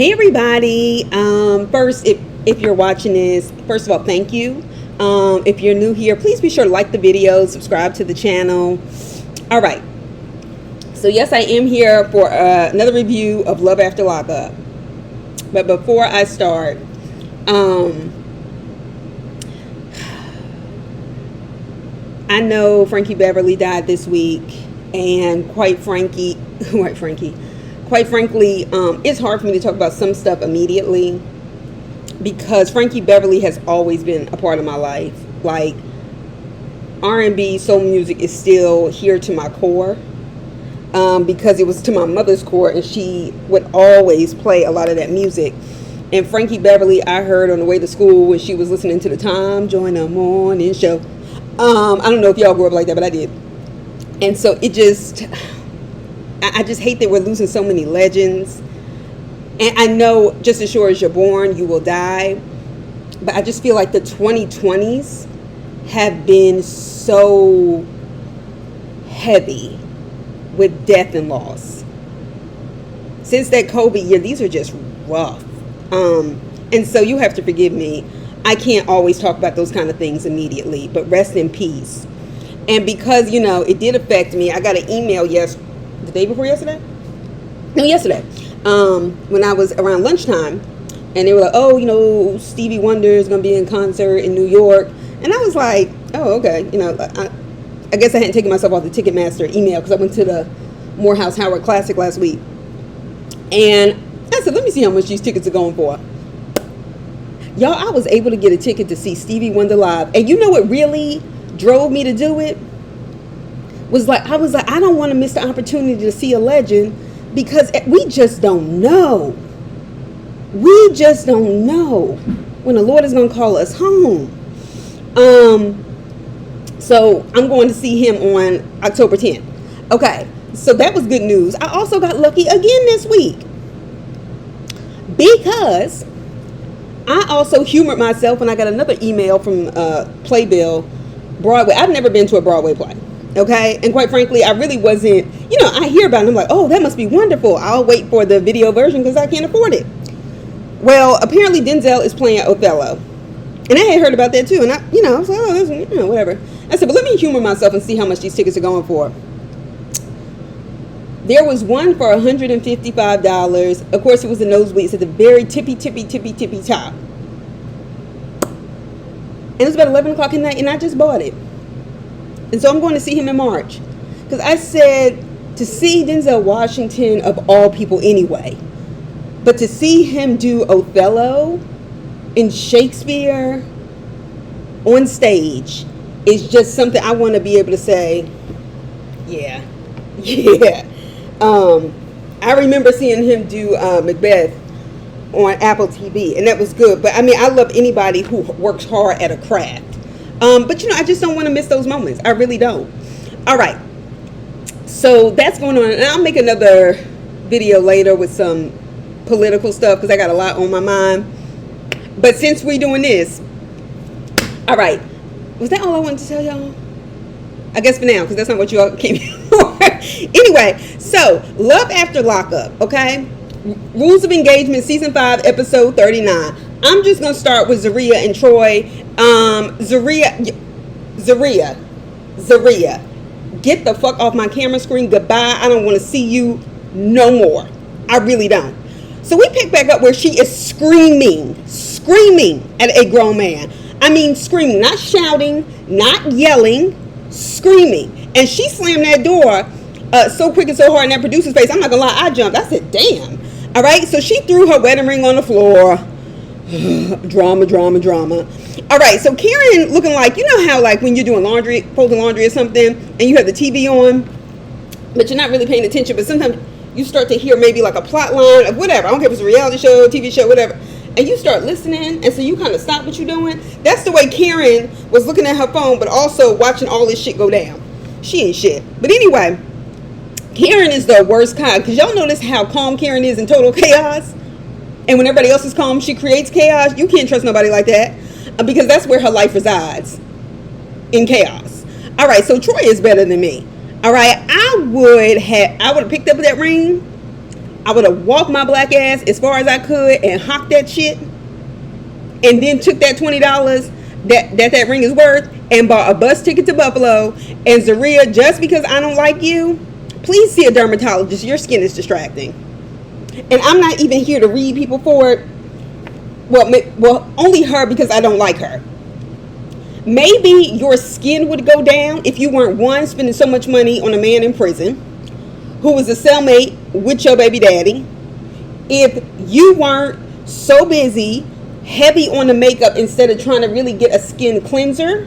Hey everybody. First, if you're watching this, first of all, thank you. If you're new here, please be sure to like the video, subscribe to the channel. All right. So yes, I am here for another review of Love After Lockup. But before I start, I know Frankie Beverly died this week, and quite frankly, it's hard for me to talk about some stuff immediately because Frankie Beverly has always been a part of my life. Like, R&B, soul music is still here to my core because it was to my mother's core, and she would always play a lot of that music. And Frankie Beverly, I heard on the way to school when she was listening to the Tom Joyner Morning Show. I don't know if y'all grew up like that, but I did. And so it just... I just hate that we're losing so many legends. And I know just as sure as you're born, you will die. But I just feel like the 2020s have been so heavy with death and loss. Since that COVID year, these are just rough. And so you have to forgive me. I can't always talk about those kind of things immediately, but rest in peace. And because, it did affect me, I got an email the day before yesterday? No, yesterday. When I was around lunchtime, and they were like, oh, Stevie Wonder is going to be in concert in New York. And I was like, oh, okay. I guess I hadn't taken myself off the Ticketmaster email because I went to the Morehouse Howard Classic last week. And I said, let me see how much these tickets are going for. Y'all, I was able to get a ticket to see Stevie Wonder live. And you know what really drove me to do it? I was like, I don't want to miss the opportunity to see a legend because we just don't know. We just don't know when the Lord is going to call us home. So I'm going to see him on October 10th. Okay, so that was good news. I also got lucky again this week because I also humored myself when I got another email from Playbill Broadway. I've never been to a Broadway play. Okay, and quite frankly, I really wasn't, I hear about it, I'm like, oh, that must be wonderful. I'll wait for the video version because I can't afford it. Well, apparently Denzel is playing Othello. And I had heard about that too. And I was like, oh, that's, whatever. I said, but let me humor myself and see how much these tickets are going for. There was one for $155. Of course, it was the nosebleeds at the very tippy top. And it was about 11 o'clock at night, and I just bought it. And so I'm going to see him in March. Because I said to see Denzel Washington of all people anyway. But to see him do Othello in Shakespeare on stage is just something I want to be able to say, yeah. I remember seeing him do Macbeth on Apple TV. And that was good. But I love anybody who works hard at a craft. But I just don't want to miss those moments. I really don't. All right. So that's going on. And I'll make another video later with some political stuff because I got a lot on my mind. But since we're doing this, all right. Was that all I wanted to tell y'all? I guess for now, because that's not what you all came here for. Anyway, so Love After Lockup, okay? Rules of Engagement, Season 5, Episode 39. I'm just going to start with Zaria and Troy. Zaria, get the fuck off my camera screen. Goodbye. I don't want to see you no more. I really don't. So we pick back up where she is screaming at a grown man. Screaming, not shouting, not yelling, screaming. And she slammed that door so quick and so hard in that producer's face. I'm not going to lie, I jumped. I said, damn. All right, so she threw her wedding ring on the floor. Drama. All right, so Karen looking like, how like when you're doing laundry, folding laundry or something, and you have the TV on, but you're not really paying attention, but sometimes you start to hear maybe like a plot line of whatever. I don't care if it's a reality show, TV show, whatever. And you start listening, and so you kind of stop what you're doing. That's the way Karen was looking at her phone, but also watching all this shit go down. She ain't shit. But anyway, Karen is the worst kind, because y'all notice how calm Karen is in total chaos. And when everybody else is calm, she creates chaos. You can't trust nobody like that because that's where her life resides, in chaos. All right, so Troy is better than me. All right, I would have picked up that ring I would have walked my black ass as far as I could and hocked that shit, and then took that $20 that ring is worth and bought a bus ticket to Buffalo. And Zaria, just because I don't like you, please see a dermatologist. Your skin is distracting. And I'm not even here to read people for it. Well, only her, because I don't like her. Maybe your skin would go down if you weren't, one, spending so much money on a man in prison who was a cellmate with your baby daddy. If you weren't so busy, heavy on the makeup, instead of trying to really get a skin cleanser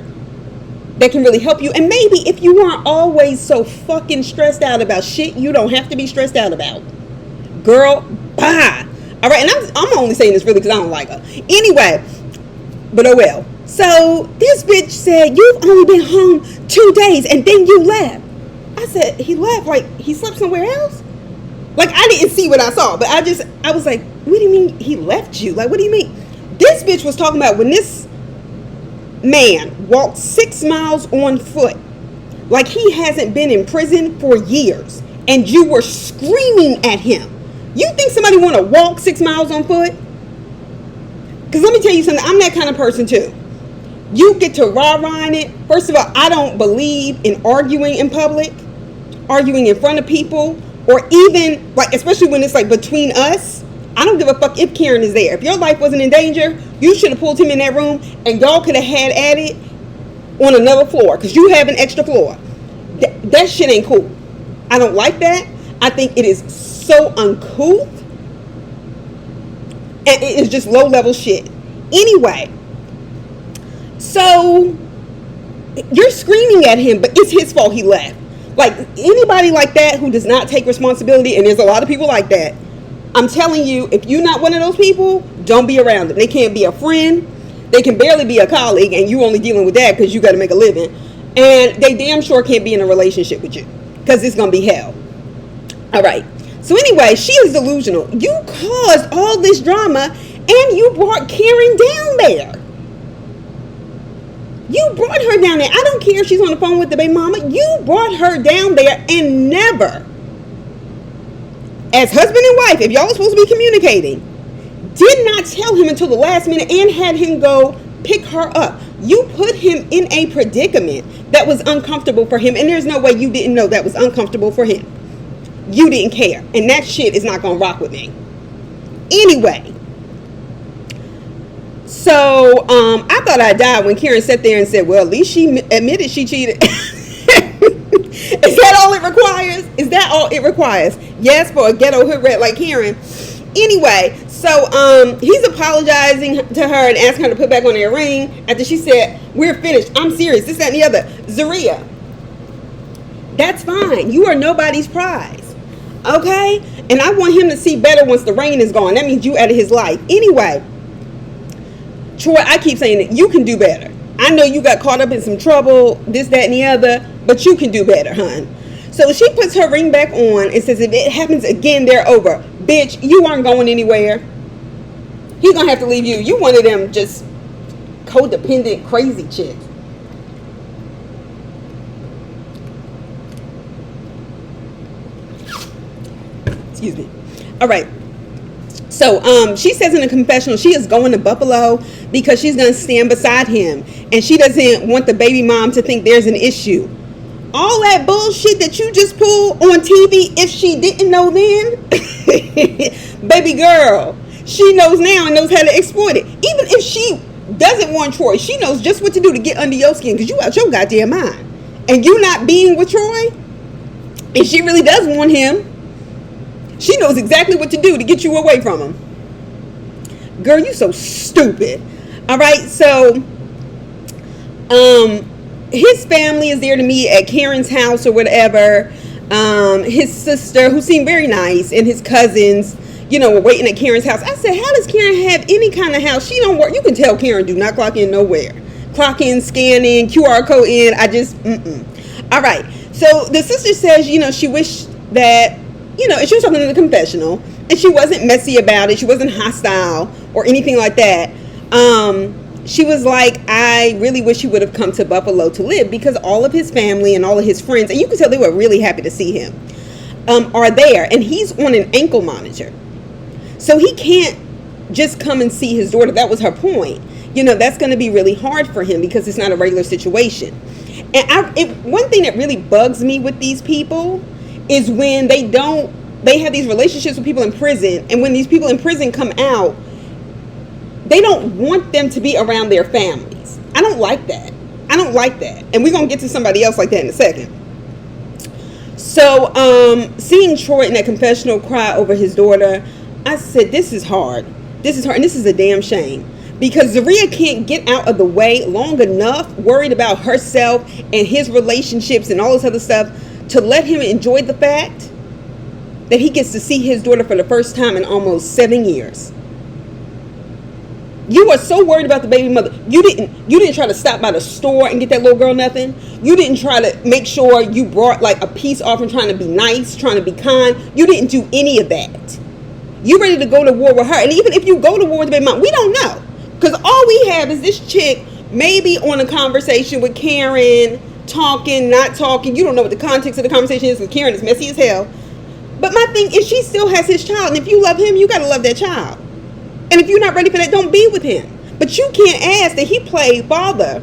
that can really help you. And maybe if you weren't always so fucking stressed out about shit you don't have to be stressed out about. Girl, bye. All right, and I'm only saying this really because I don't like her. Anyway, but oh well. So this bitch said, you've only been home 2 days and then you left. I said, he left? Like, he slept somewhere else? Like, I didn't see what I saw, but I was like, what do you mean he left you? Like, what do you mean? This bitch was talking about when this man walked 6 miles on foot, like he hasn't been in prison for years, and you were screaming at him. You think somebody want to walk 6 miles on foot? Because let me tell you something, I'm that kind of person too. You get to rah-rahing it. First of all, I don't believe in arguing in public, arguing in front of people, or even, like, especially when it's like between us. I don't give a fuck if Karen is there. If your life wasn't in danger, you should have pulled him in that room and y'all could have had at it on another floor, because you have an extra floor. That shit ain't cool. I don't like that. I think it is so uncouth, and it is just low level shit. Anyway, so you're screaming at him, but it's his fault he left. Like, anybody like that who does not take responsibility, and there's a lot of people like that, I'm telling you, if you're not one of those people, don't be around them. They can't be a friend. They can barely be a colleague, and you only dealing with that because you got to make a living. And they damn sure can't be in a relationship with you, because it's going to be hell. All right. So anyway, she is delusional. You caused all this drama, and you brought Karen down there. You brought her down there. I don't care if she's on the phone with the baby mama. You brought her down there and never, as husband and wife, if y'all were supposed to be communicating, did not tell him until the last minute and had him go pick her up. You put him in a predicament that was uncomfortable for him, and there's no way you didn't know that was uncomfortable for him. You didn't care, and that shit is not gonna rock with me. Anyway, so I thought I died when Karen sat there and said, well, at least she admitted she cheated. Is that all it requires? Is that all it requires? Yes, for a ghetto hood rat like Karen. Anyway, so he's apologizing to her and asking her to put back on their ring after she said, we're finished. I'm serious. This, that, and the other. Zaria, that's fine. You are nobody's prize. Okay? And I want him to see better once the rain is gone. That means you out of his life. Anyway, Troy, I keep saying it. You can do better. I know you got caught up in some trouble, this, that, and the other, but you can do better, hon. So she puts her ring back on and says, if it happens again, they're over. Bitch, you aren't going anywhere. He's going to have to leave you. You one of them just codependent, crazy chicks. Excuse me. All right. So she says in a confessional she is going to Buffalo because she's going to stand beside him. And she doesn't want the baby mom to think there's an issue. All that bullshit that you just pulled on TV, if she didn't know then, baby girl, she knows now and knows how to exploit it. Even if she doesn't want Troy, she knows just what to do to get under your skin because you out your goddamn mind. And you not being with Troy, if she really does want him, she knows exactly what to do to get you away from him. Girl, you so stupid. All right, so his family is there to meet at Karen's house or whatever. His sister, who seemed very nice, and his cousins, you know, were waiting at Karen's house. I said, how does Karen have any kind of house? She don't work. You can tell Karen do not clock in nowhere. Clock in, scan in, QR code in. All right. So the sister says, you know, she wished that, you know, and she was talking in the confessional, and she wasn't messy about it. She wasn't hostile or anything like that. She was like, I really wish he would have come to Buffalo to live because all of his family and all of his friends, and you could tell they were really happy to see him. are there, and he's on an ankle monitor, so he can't just come and see his daughter. That was her point. That's going to be really hard for him because it's not a regular situation. And one thing that really bugs me with these people is when they have these relationships with people in prison, and when these people in prison come out, they don't want them to be around their families. I don't like that. And we're going to get to somebody else like that in a second. So, seeing Troy in that confessional cry over his daughter, I said, this is hard. And this is a damn shame. Because Zaria can't get out of the way long enough, worried about herself and his relationships and all this other stuff, to let him enjoy the fact that he gets to see his daughter for the first time in almost 7 years. You are so worried about the baby mother. You didn't try to stop by the store and get that little girl nothing. You didn't try to make sure you brought like a peace offering, trying to be nice, trying to be kind. You didn't do any of that. You ready to go to war with her. And even if you go to war with the baby mom, we don't know. Because all we have is this chick maybe on a conversation with Karen, talking, not talking. You don't know what the context of the conversation is, because Karen is messy as hell. But my thing is, she still has his child. And if you love him, you got to love that child. And if you're not ready for that, don't be with him. But you can't ask that he play father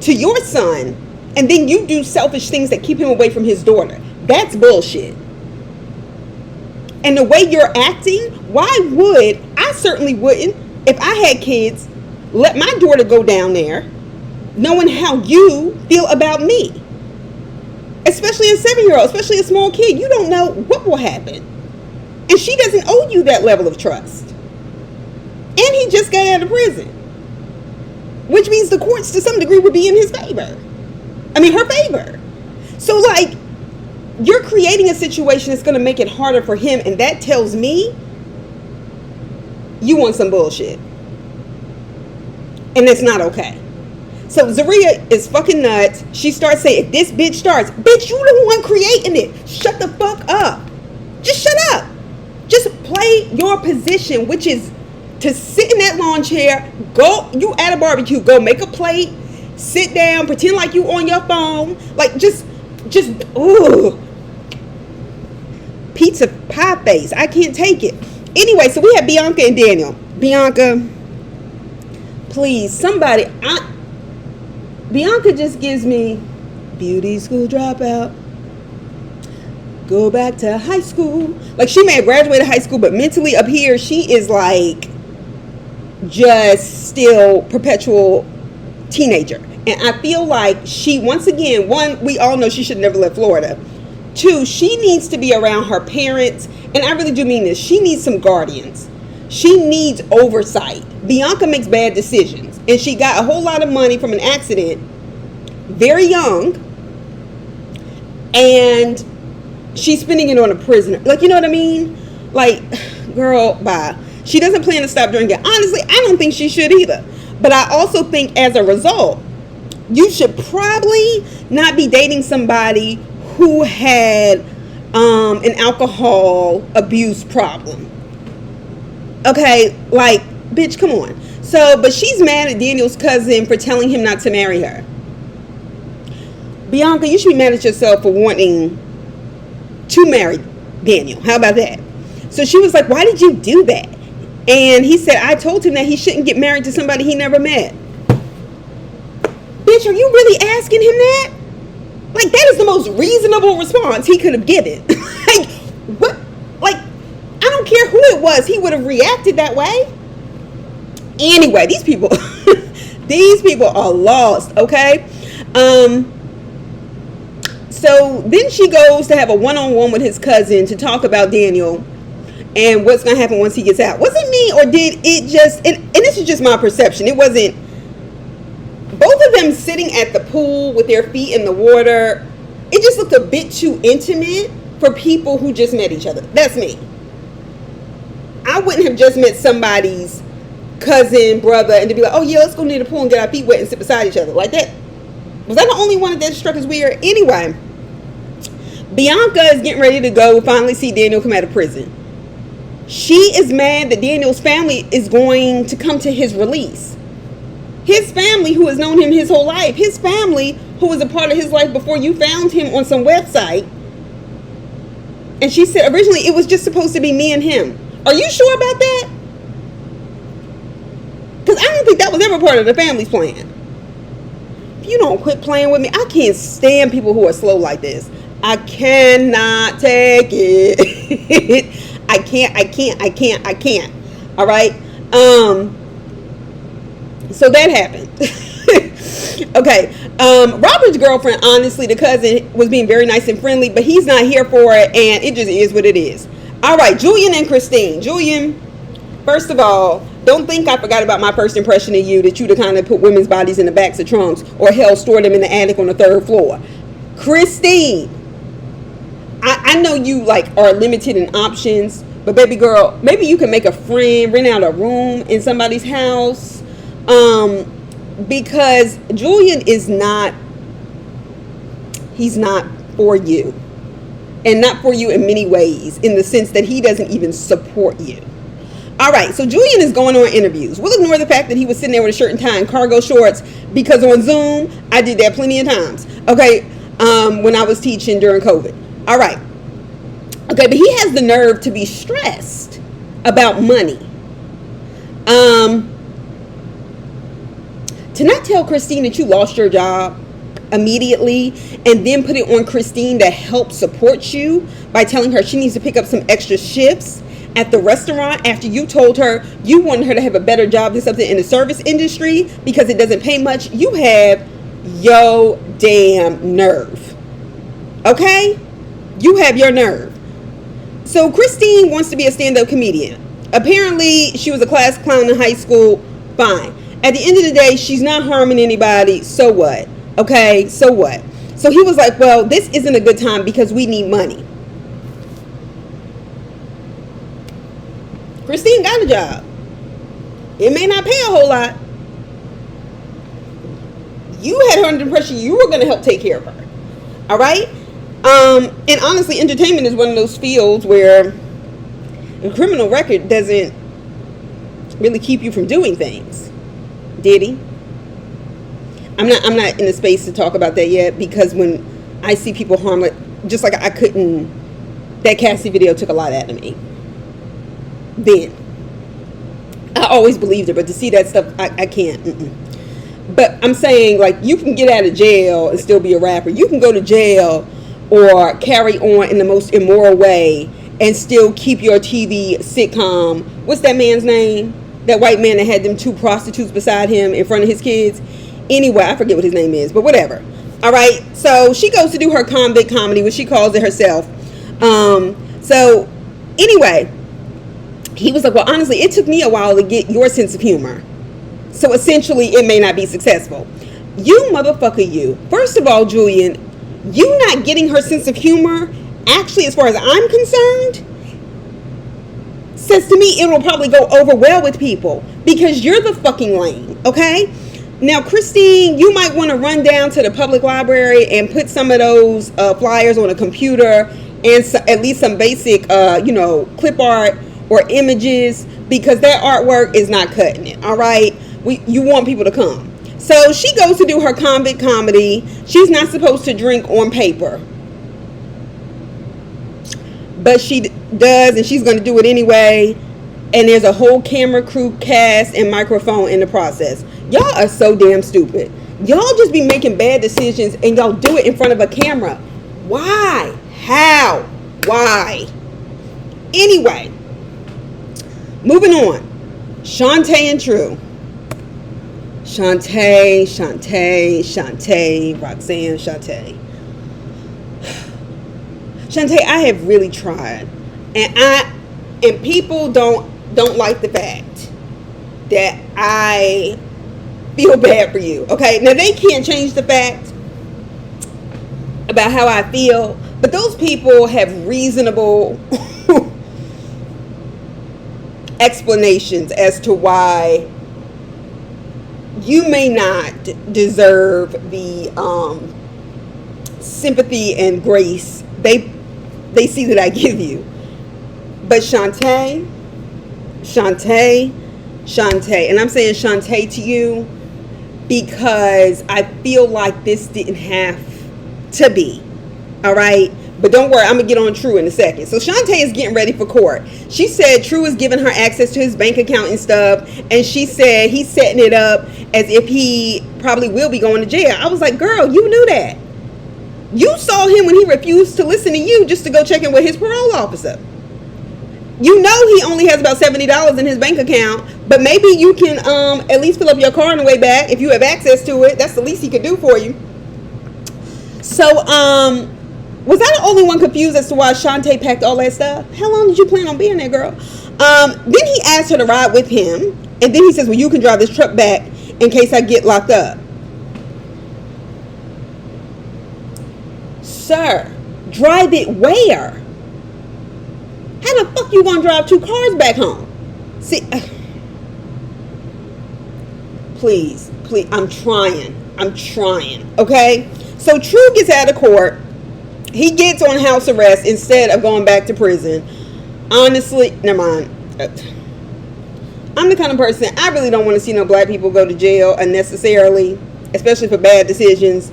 to your son, and then you do selfish things that keep him away from his daughter. That's bullshit. And the way you're acting, why would, I certainly wouldn't, if I had kids, let my daughter go down there knowing how you feel about me. Especially a 7-year-old, especially a small kid. You don't know what will happen. And she doesn't owe you that level of trust. And he just got out of prison. Which means the courts, to some degree, would be in his favor. I mean, her favor. So, like, you're creating a situation that's going to make it harder for him. And that tells me you want some bullshit. And that's not okay. So, Zaria is fucking nuts. She starts saying, if this bitch starts, bitch, you the one creating it. Shut the fuck up. Just shut up. Just play your position, which is to sit in that lawn chair, go, you at a barbecue, go make a plate, sit down, pretend like you on your phone, like just, ooh, pizza pie face. I can't take it. Anyway, so we have Bianca and Daniel. Bianca, please, somebody, Bianca just gives me beauty school dropout. Go back to high school. Like, she may have graduated high school, but mentally up here, she is like just still perpetual teenager. And I feel like she, once again, one, we all know she should never left Florida. Two, she needs to be around her parents. And I really do mean this. She needs some guardians. She needs oversight. Bianca makes bad decisions. And she got a whole lot of money from an accident very young. And she's spending it on a prisoner. Like, you know what I mean? Like, girl, bye. She doesn't plan to stop drinking. Honestly, I don't think she should either. But I also think as a result, you should probably not be dating somebody who had an alcohol abuse problem. Okay, like, bitch, come on. So, but she's mad at Daniel's cousin for telling him not to marry her. Bianca, you should be mad at yourself for wanting to marry Daniel. How about that? So she was like, why did you do that? And he said, I told him that he shouldn't get married to somebody he never met. Bitch, are you really asking him that? Like, that is the most reasonable response he could have given. Like, what? Like, I don't care who it was, he would have reacted that way. Anyway, these people, these people are lost, okay? So then she goes to have a one-on-one with his cousin to talk about Daniel and what's going to happen once he gets out. Was it me, or did it just, and this is just my perception, it wasn't, both of them sitting at the pool with their feet in the water, it just looked a bit too intimate for people who just met each other. That's me. I wouldn't have just met somebody's cousin, brother, and to be like, oh yeah, let's go near the pool and get our feet wet and sit beside each other. Like that. Was I the only one that struck as weird? Anyway, Bianca is getting ready to go finally see Daniel come out of prison. She is mad that Daniel's family is going to come to his release. His family, who has known him his whole life. His family, who was a part of his life before you found him on some website. And she said originally it was just supposed to be me and him. Are you sure about that? Because I don't think that was ever part of the family's plan. If you don't quit playing with me, I can't stand people who are slow like this. I cannot take it. I can't. All right. So that happened. Okay. Robert's girlfriend, honestly, the cousin, was being very nice and friendly, but he's not here for it, and it just is what it is. All right, Julian and Christine. Julian, first of all, don't think I forgot about my first impression of you, that you the kind of put women's bodies in the backs of trunks, or hell, store them in the attic on the 3rd floor. Christine, I know you like are limited in options, but baby girl, maybe you can make a friend, rent out a room in somebody's house, because Julian is not, he's not for you, and not for you in many ways, in the sense that he doesn't even support you. All right, so Julian is going on interviews. We'll ignore the fact that he was sitting there with a shirt and tie and cargo shorts, because on Zoom, I did that plenty of times, okay, when I was teaching during COVID. All right. Okay, but he has the nerve to be stressed about money. To not tell Christine that you lost your job immediately, and then put it on Christine to help support you by telling her she needs to pick up some extra shifts at the restaurant after you told her you wanted her to have a better job than something in the service industry because it doesn't pay much. You have your damn nerve. Okay? You have your nerve. So Christine wants to be a stand-up comedian. Apparently, she was a class clown in high school. Fine. At the end of the day, she's not harming anybody. So what? Okay, so what? So he was like, well, this isn't a good time because we need money. Christine got a job. It may not pay a whole lot. You had her under the impression you were going to help take care of her. All right? And honestly, entertainment is one of those fields where a criminal record doesn't really keep you from doing things. Did he? I'm not in the space to talk about that yet, because when I see people harm, just like I couldn't, that Cassie video took a lot out of me. Then I always believed her, but to see that stuff, I can't. But I'm saying, like, you can get out of jail and still be a rapper. You can go to jail or carry on in the most immoral way and still keep your TV sitcom. What's that man's name? That white man that had them 2 prostitutes beside him in front of his kids. Anyway, I forget what his name is, but whatever. All right. So she goes to do her convict comedy, which she calls it herself. So anyway, he was like, well, honestly, it took me a while to get your sense of humor. So essentially, it may not be successful. You motherfucker, you. First of all, Julian, you not getting her sense of humor, actually, as far as I'm concerned, says to me it will probably go over well with people, because you're the fucking lame, okay? Now, Christine, you might want to run down to the public library and put some of those flyers on a computer, and at least some basic, clip art or images, because that artwork is not cutting it, all right? You want people to come. So she goes to do her convict comedy. She's not supposed to drink on paper, but she does, and she's going to do it anyway. And there's a whole camera crew, cast, and microphone in the process. Y'all are so damn stupid. Y'all just be making bad decisions, and y'all do it in front of a camera. Why? How? Why? Anyway, moving on. Shante and True. Shante, Roxanne, Shante. Shante, I have really tried, and people don't like the fact that I feel bad for you. Okay, now they can't change the fact about how I feel, but those people have reasonable explanations as to why you may not deserve the sympathy and grace they see that I give you. But Shante, and I'm saying Shante to you because I feel like this didn't have to be, all right? But don't worry, I'm going to get on True in a second. So Shante is getting ready for court. She said True is giving her access to his bank account and stuff. And she said he's setting it up as if he probably will be going to jail. I was like, girl, you knew that. You saw him when he refused to listen to you just to go check in with his parole officer. You know he only has about $70 in his bank account. But maybe you can at least fill up your car on the way back if you have access to it. That's the least he could do for you. So, was I the only one confused as to why Shante packed all that stuff? How long did you plan on being there, girl? Then he asked her to ride with him. And then he says, well, you can drive this truck back in case I get locked up. Sir, drive it where? How the fuck you gonna drive 2 cars back home? See, please, I'm trying, okay? So True gets out of court. He gets on house arrest instead of going back to prison. Honestly, never mind. I'm the kind of person, I really don't want to see no black people go to jail unnecessarily, especially for bad decisions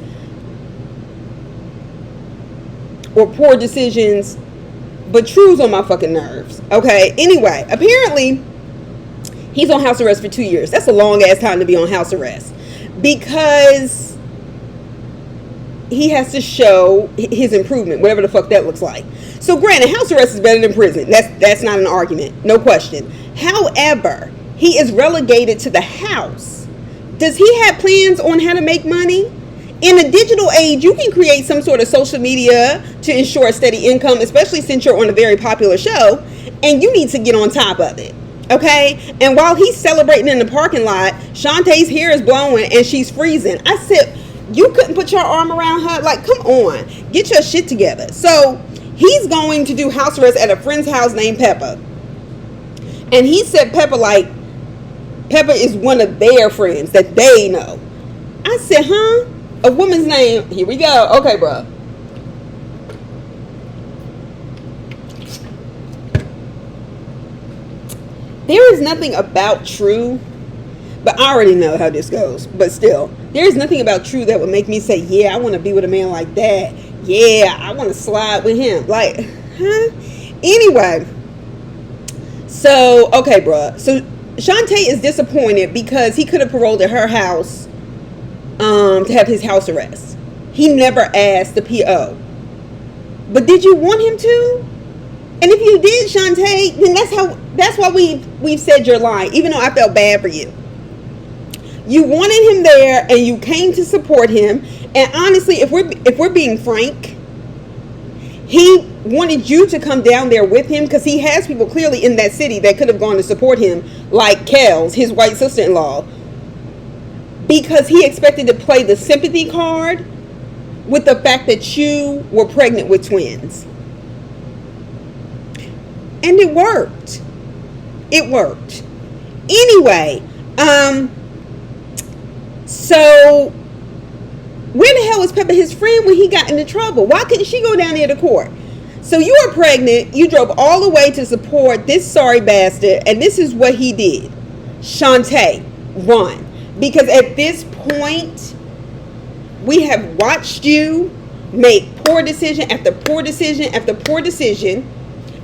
or poor decisions. But True's on my fucking nerves. Okay, anyway, apparently he's on house arrest for 2 years. That's a long ass time to be on house arrest. Because he has to show his improvement, whatever the fuck that looks like. So granted, house arrest is better than prison. That's not an argument. No question. However, he is relegated to the house. Does he have plans on how to make money? In a digital age, you can create some sort of social media to ensure a steady income, especially since you're on a very popular show, and you need to get on top of it. Okay? And while he's celebrating in the parking lot, Shantae's hair is blowing and she's freezing. I said, you couldn't put your arm around her? Like, come on. Get your shit together. So, he's going to do house arrest at a friend's house named Pepper. And he said Pepper is one of their friends that they know. I said, huh? A woman's name. Here we go. Okay, bro. There is nothing about True, but I already know how this goes. But still, there is nothing about True that would make me say, yeah, I want to be with a man like that. Yeah, I want to slide with him. Like, huh? Anyway. So, okay, bruh. So, Shante is disappointed because he could have paroled at her house to have his house arrest. He never asked the PO. But did you want him to? And if you did, Shante, then that's why we've said you're lying, even though I felt bad for you. You wanted him there and you came to support him. And honestly, if we're being frank, he wanted you to come down there with him because he has people clearly in that city that could have gone to support him, like Kels, his white sister-in-law, because he expected to play the sympathy card with the fact that you were pregnant with twins. And it worked. It worked. Anyway, so where the hell was Pepper his friend when he got into trouble? Why couldn't she go down there to court? So you were pregnant. You drove all the way to support this sorry bastard. And this is what he did. Shante, run. Because at this point, we have watched you make poor decision after poor decision after poor decision.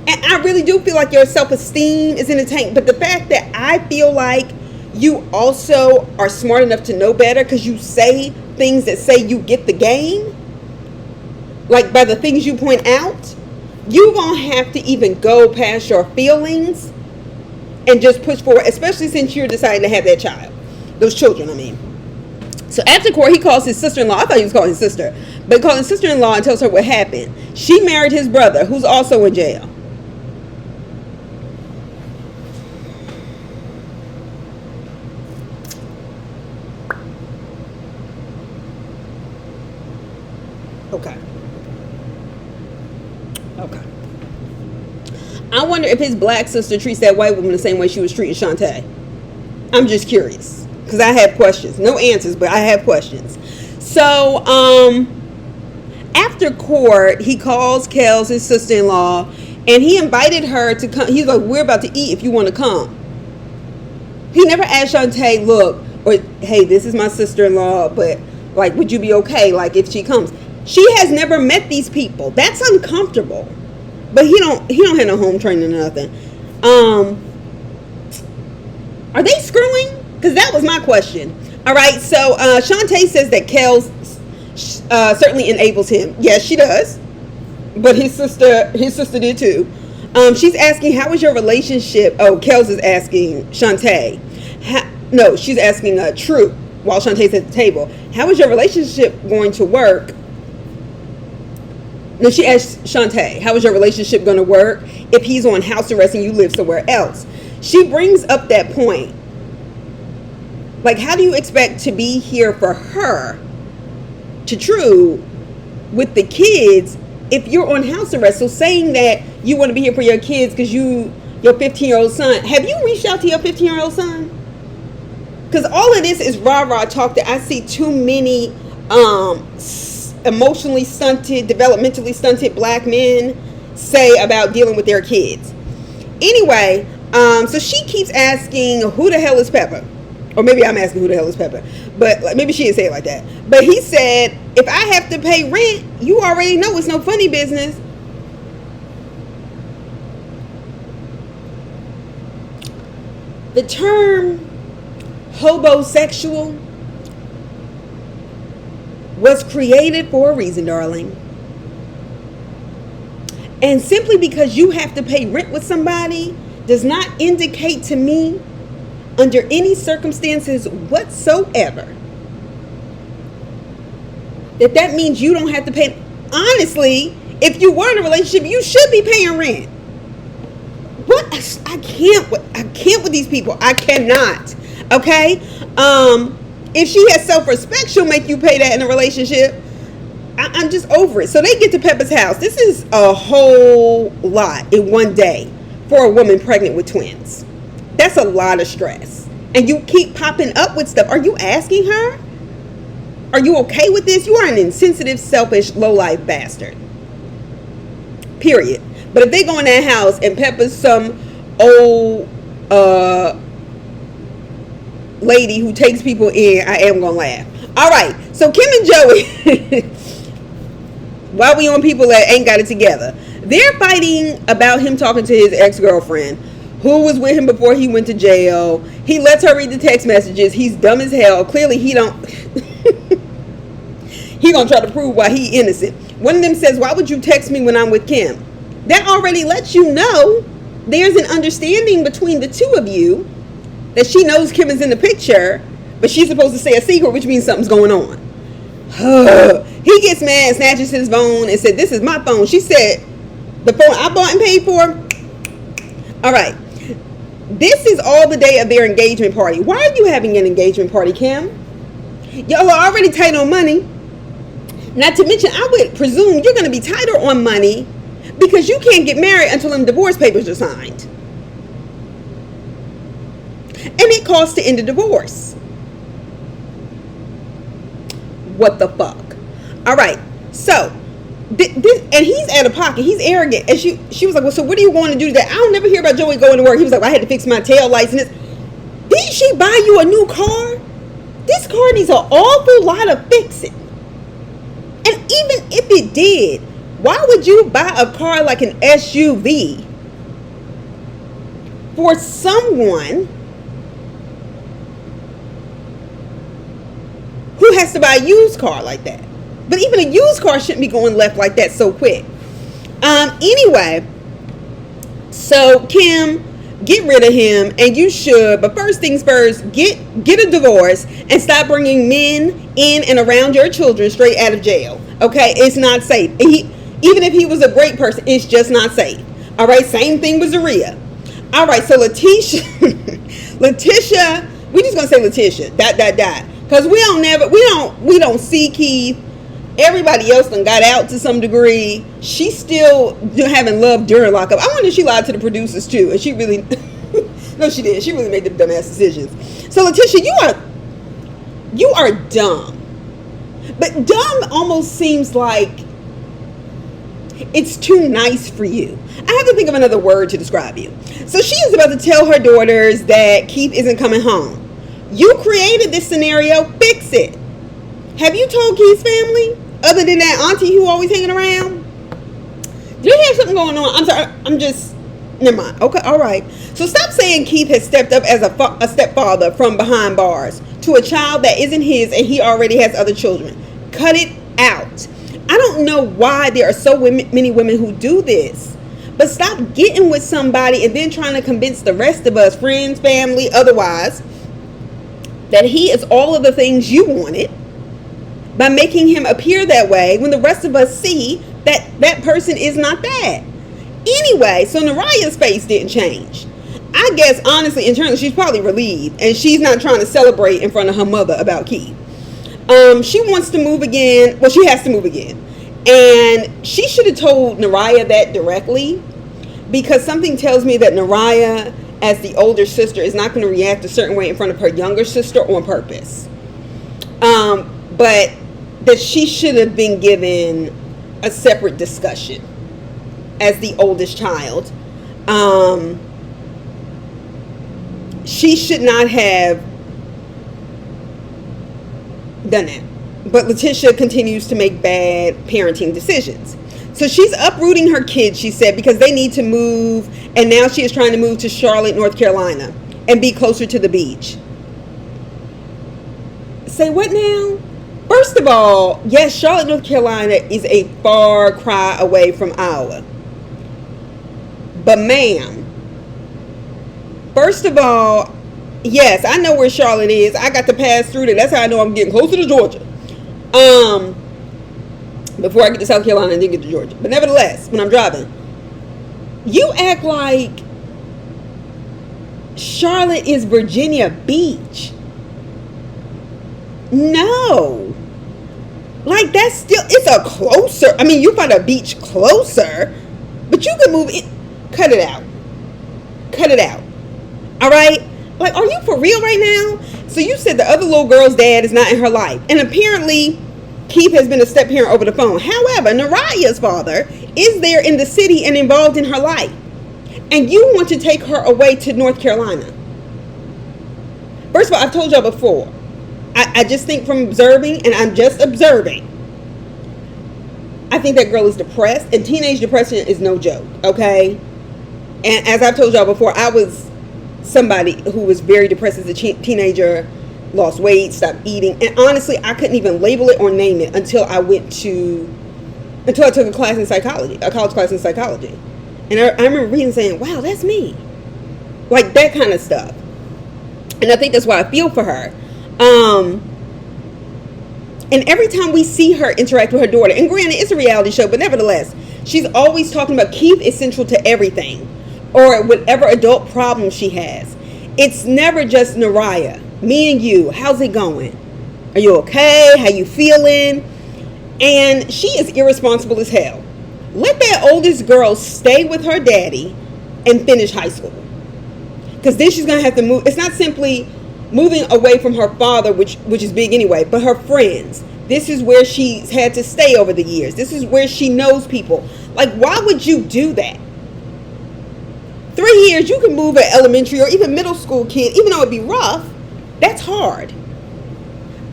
And I really do feel like your self-esteem is in the tank. But the fact that I feel like you also are smart enough to know better because you say things that say you get the game, like by the things you point out, you're going to have to even go past your feelings and just push forward, especially since you're deciding to have that child. Those children, I mean. So after court, he calls his sister-in-law. I thought he was calling his sister. But he calls his sister-in-law and tells her what happened. She married his brother, who's also in jail. Okay. I wonder if his black sister treats that white woman the same way she was treating Shante. I'm just curious. Because I have questions. No answers, but I have questions. So, after court, he calls Kels, his sister-in-law, and he invited her to come. He's like, we're about to eat if you want to come. He never asked Shante, look, or hey, this is my sister-in-law, but like, would you be okay, like, if she comes? She has never met these people. That's uncomfortable. But he don't have no home training or nothing. Are they screwing? Because that was my question. All right, so Shante says that Kels certainly enables him. Yes, she does. But his sister did too. She's asking, how is your relationship? Oh, Kels is asking Shante. No, she's asking True while Shantae's at the table. How is your relationship going to work? No, she asked Shante, how is your relationship going to work if he's on house arrest and you live somewhere else? She brings up that point. Like, how do you expect to be here for her, to True, with the kids if you're on house arrest? So saying that you want to be here for your kids because your 15-year-old son, have you reached out to your 15-year-old son? Because all of this is rah-rah talk that I see too many emotionally stunted, developmentally stunted black men say about dealing with their kids. Anyway, so she keeps asking, who the hell is Pepper? Or maybe I'm asking who the hell is Pepper. But maybe she didn't say it like that. But he said, if I have to pay rent, you already know it's no funny business. The term hobosexual was created for a reason, darling. And simply because you have to pay rent with somebody does not indicate to me, under any circumstances whatsoever, that means you don't have to pay. Honestly, if you were in a relationship, you should be paying rent. What? I can't with these people. I cannot. Okay? If she has self-respect, she'll make you pay that in a relationship. I'm just over it. So they get to Pepper's house. This is a whole lot in one day for a woman pregnant with twins. That's a lot of stress. And you keep popping up with stuff. Are you asking her? Are you okay with this? You are an insensitive, selfish, low-life bastard. Period. But if they go in that house and Pepper's some old lady who takes people in, I am going to laugh. All right. So Kim and Joey, while we on people that ain't got it together, they're fighting about him talking to his ex-girlfriend, who was with him before he went to jail. He lets her read the text messages. He's dumb as hell. Clearly he don't he gonna try to prove why he innocent. One of them says, why would you text me when I'm with Kim? That already lets you know there's an understanding between the two of you, that she knows Kim is in the picture, but she's supposed to say a secret, which means something's going on. He gets mad, snatches his phone and said, this is my phone. She said, the phone I bought and paid for? All right. This is all the day of their engagement party. Why are you having an engagement party, Kim? Y'all are already tight on money. Not to mention, I would presume you're going to be tighter on money because you can't get married until them divorce papers are signed. And it costs to end a divorce. What the fuck? All right. So, and he's out of pocket. He's arrogant. And she was like, well, so what are you going to do today? I don't never hear about Joey going to work. He was like, well, I had to fix my tail lights and this. Didn't she buy you a new car? This car needs an awful lot of fixing. And even if it did, why would you buy a car like an SUV for someone who has to buy a used car like that? But even a used car shouldn't be going left like that so quick. Anyway, so Kim, get rid of him, and you should. But first things first, get a divorce and stop bringing men in and around your children straight out of jail. Okay, it's not safe. Even if he was a great person, it's just not safe. All right, same thing with Zaria. All right, so Leticia, we just gonna say Leticia. Because we don't see Keith. Everybody else done got out to some degree. She's still having love during lockup. I wonder if she lied to the producers too. And she really, no, she did. She really made the dumbass decisions. So Leticia, you are dumb. But dumb almost seems like it's too nice for you. I have to think of another word to describe you. So she is about to tell her daughters that Keith isn't coming home. You created this scenario. Fix it. Have you told Keith's family? Other than that auntie who always hanging around? Do they have something going on? I'm sorry. I'm just... Never mind. Okay, all right. So stop saying Keith has stepped up as a stepfather from behind bars to a child that isn't his and he already has other children. Cut it out. I don't know why there are so many women who do this. But stop getting with somebody and then trying to convince the rest of us, friends, family, otherwise, that he is all of the things you wanted by making him appear that way when the rest of us see that that person is not that. Anyway, so Naraya's face didn't change. I guess, honestly, internally, she's probably relieved. And she's not trying to celebrate in front of her mother about Keith. She wants to move again. Well, she has to move again. And she should have told Naraya that directly. Because something tells me that Naraya, as the older sister, is not going to react a certain way in front of her younger sister on purpose. But that she should have been given a separate discussion as the oldest child. She should not have done that. But Leticia continues to make bad parenting decisions. So she's uprooting her kids, she said, because they need to move. And now she is trying to move to Charlotte, North Carolina and be closer to the beach. Say what now? First of all, yes, Charlotte, North Carolina is a far cry away from Iowa. But ma'am, first of all, yes, I know where Charlotte is. I got to pass through there. That's how I know I'm getting closer to Georgia. Before I get to South Carolina and then get to Georgia. But nevertheless, when I'm driving, you act like Charlotte is Virginia Beach. No. Like, that's still, it's a closer, I mean, you find a beach closer, but you can move it. Cut it out. Cut it out. All right? Like, are you for real right now? So you said the other little girl's dad is not in her life. And apparently, Keith has been a step-parent over the phone. However, Naraya's father is there in the city and involved in her life. And you want to take her away to North Carolina. First of all, I've told y'all before. I just think from observing, and I'm just observing, I think that girl is depressed. And teenage depression is no joke, okay? And as I've told y'all before, I was somebody who was very depressed as a teenager, lost weight, stopped eating. And honestly, I couldn't even label it or name it until I took a class in psychology, a college class in psychology. And I remember reading saying, wow, that's me. Like that kind of stuff. And I think that's why I feel for her. And every time we see her interact with her daughter, and granted, it's a reality show, but nevertheless, she's always talking about Keith is central to everything. Or whatever adult problem she has. It's never just Naraya. Me and you. How's it going? Are you okay? How you feeling? And she is irresponsible as hell. Let that oldest girl stay with her daddy and finish high school. Because then she's going to have to move. It's not simply moving away from her father, which is big anyway, but her friends. This is where she's had to stay over the years. This is where she knows people. Like, why would you do that? 3 years, you can move an elementary or even middle school kid, even though it'd be rough. That's hard.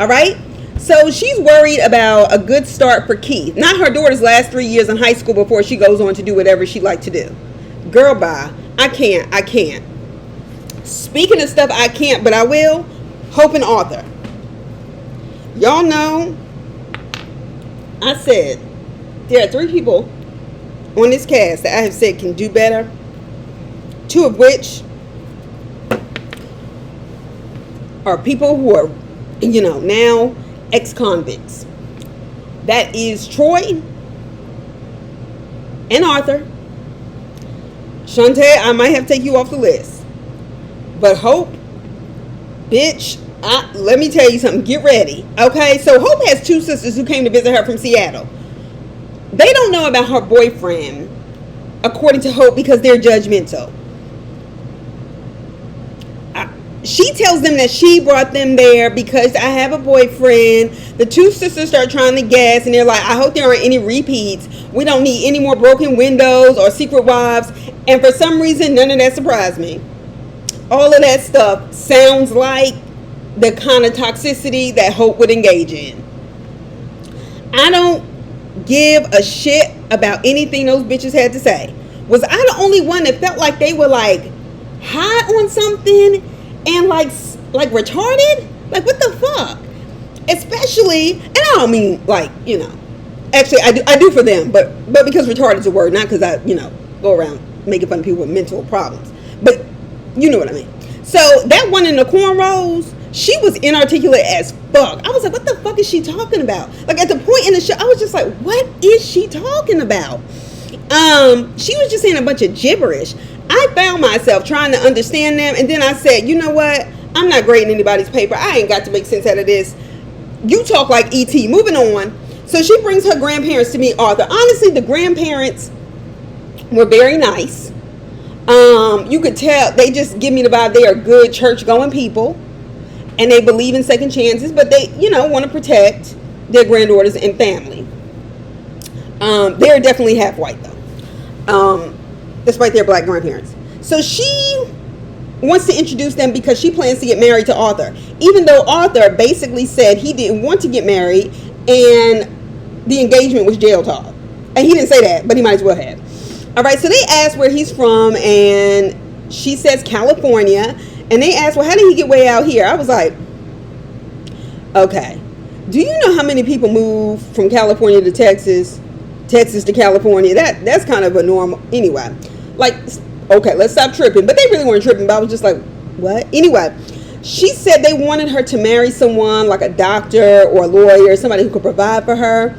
All right? So she's worried about a good start for Keith. Not her daughter's last 3 years in high school before she goes on to do whatever she'd like to do. Girl, bye. I can't. Speaking of stuff I can't, but I will, Hope and Arthur. Y'all know, I said, there are 3 people on this cast that I have said can do better. 2 of which are people who are, now ex-convicts. That is Troy and Arthur. Shante, I might have to take you off the list. But Hope, bitch, let me tell you something. Get ready. Okay, so Hope has 2 sisters who came to visit her from Seattle. They don't know about her boyfriend, according to Hope, because they're judgmental. She tells them that she brought them there because I have a boyfriend. The 2 sisters start trying to guess, and they're like, I hope there aren't any repeats. We don't need any more broken windows or secret wives. And for some reason, none of that surprised me. All of that stuff sounds like the kind of toxicity that Hope would engage in. I don't give a shit about anything those bitches had to say. Was I the only one that felt like they were like high on something and like retarded? Like, what the fuck? Especially, and I don't mean like, you know, actually I do for them, but because retarded is a word, not because I, you know, go around making fun of people with mental problems, but you know what I mean. So that one in the cornrows, she was inarticulate as fuck. I was like, what the fuck is she talking about? Like, at the point in the show, I was just like, what is she talking about? She was just saying a bunch of gibberish. I found myself trying to understand them, and then I said, you know what? I'm not grading anybody's paper. I ain't got to make sense out of this. You talk like E.T. Moving on. So she brings her grandparents to meet Arthur. Honestly, the grandparents were very nice. You could tell they just give me the vibe they are good church-going people, and they believe in second chances, but they, you know, want to protect their granddaughters and family. They're definitely half white though, despite their black grandparents. So she wants to introduce them because she plans to get married to Arthur, even though Arthur basically said he didn't want to get married and the engagement was jail talk. And he didn't say that, but he might as well have. All right, so they asked where he's from, and she says California. And they asked, well, how did he get way out here? I was like, okay. Do you know how many people move from California to Texas, Texas to California? That's kind of a normal, anyway. Like, okay, let's stop tripping. But they really weren't tripping, but I was just like, what? Anyway, she said they wanted her to marry someone like a doctor or a lawyer, somebody who could provide for her.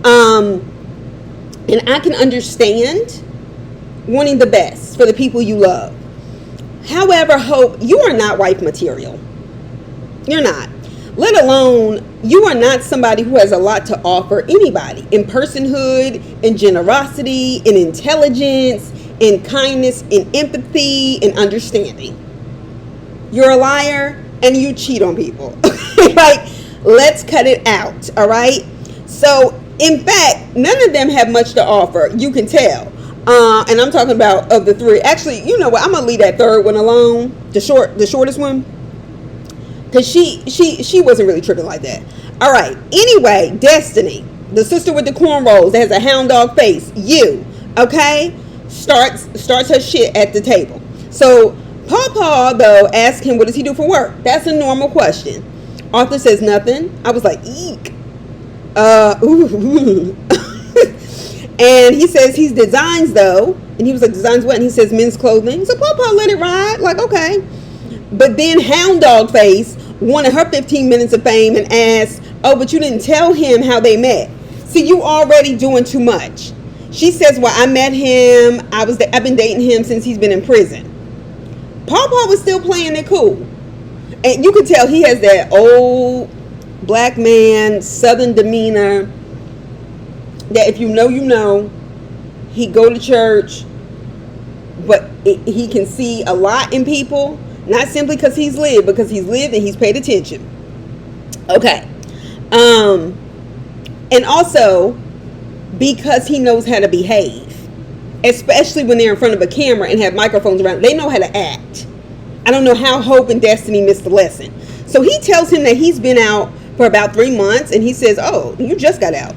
And I can understand wanting the best for the people you love. However, Hope, you are not wife material. You're not. Let alone, you are not somebody who has a lot to offer anybody in personhood, in generosity, in intelligence, in kindness, in empathy, in understanding. You're a liar and you cheat on people. Like, let's cut it out, all right? So, in fact, none of them have much to offer. You can tell. And I'm talking about of the three. Actually, you know what? I'm gonna leave that third one alone. The shortest one, because she wasn't really tripping like that. All right. Anyway, Destiny, the sister with the cornrows that has a hound dog face. You, okay? Starts her shit at the table. So Paw though asks him, what does he do for work? That's a normal question. Arthur says nothing. I was like, eek. Ooh. And he says he designs though, and he was like, designs what? And he says men's clothing. So Paw let it ride, like, okay. But then Hound Dog Face wanted her 15 minutes of fame and asked, oh, but you didn't tell him how they met. See, you already doing too much. She says, well, I met him. I've been dating him since he's been in prison. Paw was still playing it cool. And you could tell he has that old black man, southern demeanor, that if you know, you know. He go to church, but he can see a lot in people, not simply because he's lived and he's paid attention. Okay. And also because he knows how to behave, especially when they're in front of a camera and have microphones around. They know how to act. I don't know how Hope and Destiny missed the lesson. So he tells him that he's been out for about 3 months, and he says, oh, you just got out.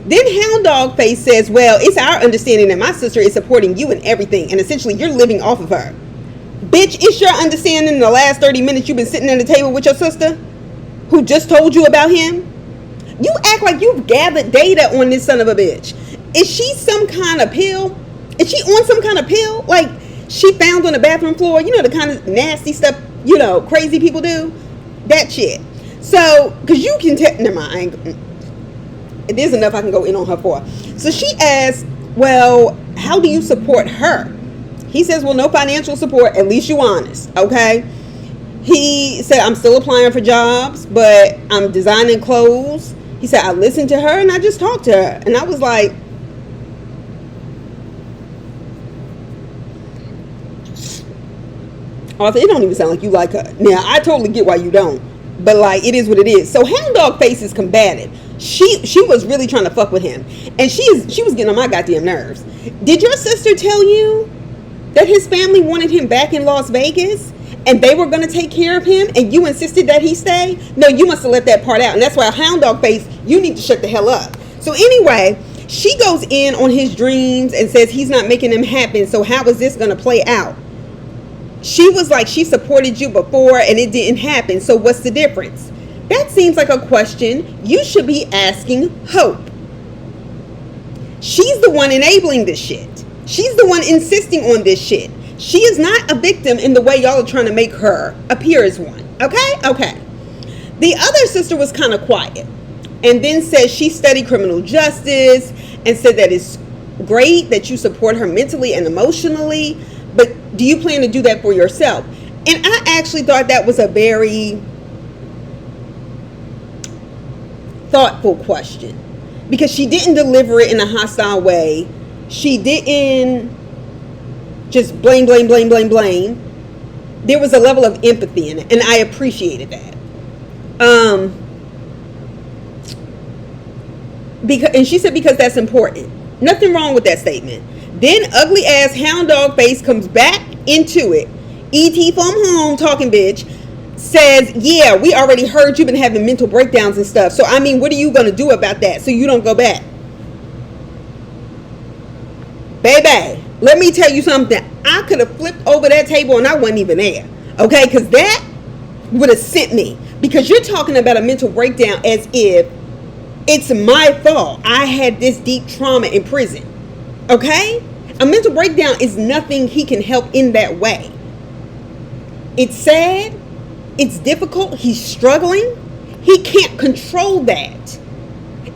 Then Hound Dog Face says, well, it's our understanding that my sister is supporting you in everything, and essentially you're living off of her. Bitch, it's your understanding in the last 30 minutes you've been sitting at the table with your sister who just told you about him? You act like you've gathered data on this son of a bitch. Is she some kind of pill? Is she on some kind of pill? Like she found on the bathroom floor, you know, the kind of nasty stuff, you know, crazy people do? That shit. So, because you can tell, never mind, there's enough I can go in on her for. So she asks, well, how do you support her? He says, well, no financial support, at least you honest, okay? He said, I'm still applying for jobs, but I'm designing clothes. He said, I listened to her and I just talked to her. And I was like, Arthur, it don't even sound like you like her. Now, I totally get why you don't. But like, it is what it is. So Hound Dog Face is combative. She was really trying to fuck with him. And she was getting on my goddamn nerves. Did your sister tell you that his family wanted him back in Las Vegas? And they were going to take care of him? And you insisted that he stay? No, you must have left that part out. And that's why Hound Dog Face, you need to shut the hell up. So anyway, she goes in on his dreams and says he's not making them happen. So how is this going to play out? She was like, she supported you before and it didn't happen. So what's the difference? That seems like a question you should be asking Hope. She's the one enabling this shit. She's the one insisting on this shit. She is not a victim in the way y'all are trying to make her appear as one. Okay. The other sister was kind of quiet and then said she studied criminal justice and said that it's great that you support her mentally and emotionally, but do you plan to do that for yourself? And I actually thought that was a very thoughtful question, because she didn't deliver it in a hostile way. She didn't just blame. There was a level of empathy in it, and I appreciated that. And she said because that's important. Nothing wrong with that statement. Then ugly ass hound dog face comes back into it. E.T. from home talking bitch says, yeah, we already heard you've been having mental breakdowns and stuff. So I mean, what are you gonna do about that so you don't go back? Baby, let me tell you something. I could have flipped over that table and I wasn't even there. Okay, because that would have sent me. Because you're talking about a mental breakdown as if it's my fault. I had this deep trauma in prison. Okay? A mental breakdown is nothing he can help in that way. It's sad. It's difficult. He's struggling. He can't control that.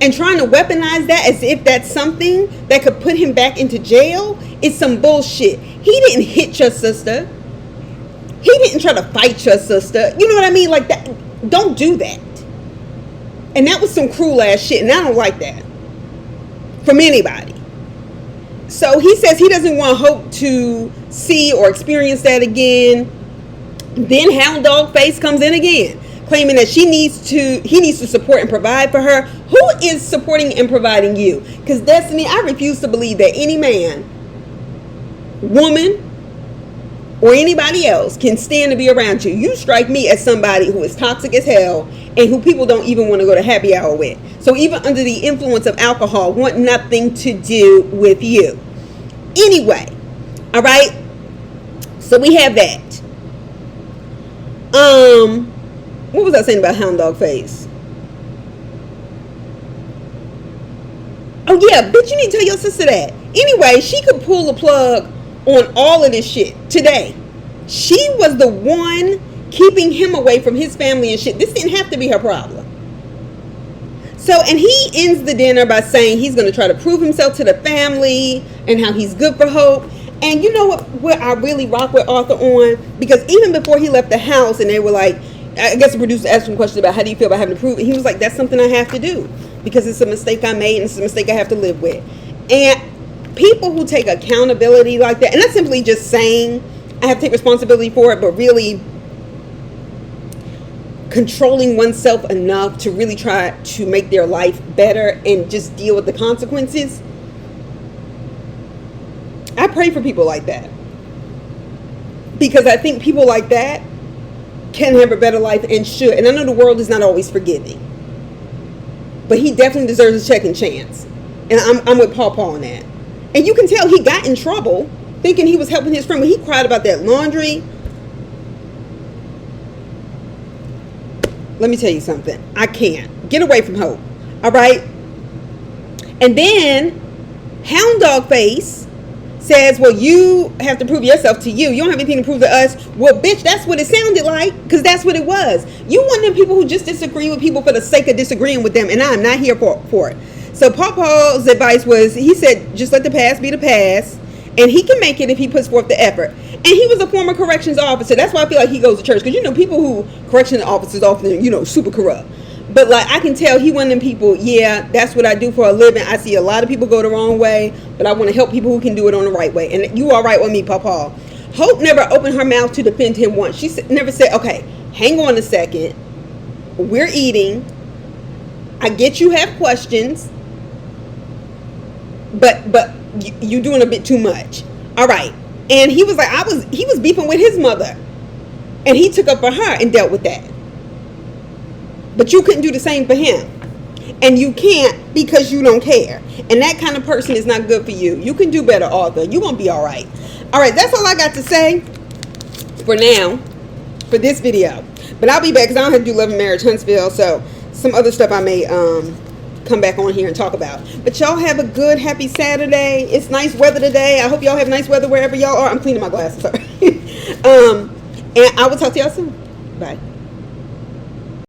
And trying to weaponize that as if that's something that could put him back into jail is some bullshit. He didn't hit your sister. He didn't try to fight your sister. You know what I mean? Like that. Don't do that. And that was some cruel ass shit. And I don't like that from anybody. So he says he doesn't want Hope to see or experience that again. Then Hound Dog Face comes in again, claiming that he needs to support and provide for her. Who is supporting and providing you? Because Destiny, I refuse to believe that any man, woman, or anybody else can stand to be around you. You strike me as somebody who is toxic as hell and who people don't even want to go to happy hour with. So even under the influence of alcohol, want nothing to do with you. Anyway, all right. So we have that. What was I saying about Hound Dog Face? Oh yeah, bitch, you need to tell your sister that. Anyway, she could pull the plug on all of this shit today. She was the one keeping him away from his family and shit. This didn't have to be her problem. So, and he ends the dinner by saying he's going to try to prove himself to the family and how he's good for Hope. And you know what I really rock with Arthur on? Because even before he left the house and they were like, I guess the producer asked him questions about how do you feel about having to prove it. He was like, that's something I have to do because it's a mistake I made and it's a mistake I have to live with. And people who take accountability like that, and not simply just saying I have to take responsibility for it, but really controlling oneself enough to really try to make their life better and just deal with the consequences. I pray for people like that, because I think people like that can have a better life and should. And I know the world is not always forgiving, but he definitely deserves a second chance. And I'm with Paw on that. And you can tell he got in trouble thinking he was helping his friend when he cried about that laundry. Let me tell you something. I can't. Get away from Hope. All right? And then Hound Dog Face says, well, you have to prove yourself to you. You don't have anything to prove to us. Well, bitch, that's what it sounded like, because that's what it was. You one of them people who just disagree with people for the sake of disagreeing with them, and I'm not here for it. So Paul's advice was, he said, just let the past be the past, and he can make it if he puts forth the effort. And he was a former corrections officer. That's why I feel like he goes to church, because you know people who correction officers often, you know, super corrupt. But like I can tell he one of them people, yeah, that's what I do for a living. I see a lot of people go the wrong way, but I want to help people who can do it on the right way. And you all right with me, Paul. Hope never opened her mouth to defend him once. She never said, okay, hang on a second. We're eating. I get you have questions, but you doing a bit too much. All right. And he was like, he was beefing with his mother, and he took up for her and dealt with that. But you couldn't do the same for him. And you can't because you don't care. And that kind of person is not good for you. You can do better, Arthur. You're going to be all right. All right, that's all I got to say for now, for this video. But I'll be back because I don't have to do Love and Marriage Huntsville. So some other stuff I may come back on here and talk about. But y'all have a good, happy Saturday. It's nice weather today. I hope y'all have nice weather wherever y'all are. I'm cleaning my glasses. Sorry. And I will talk to y'all soon. Bye.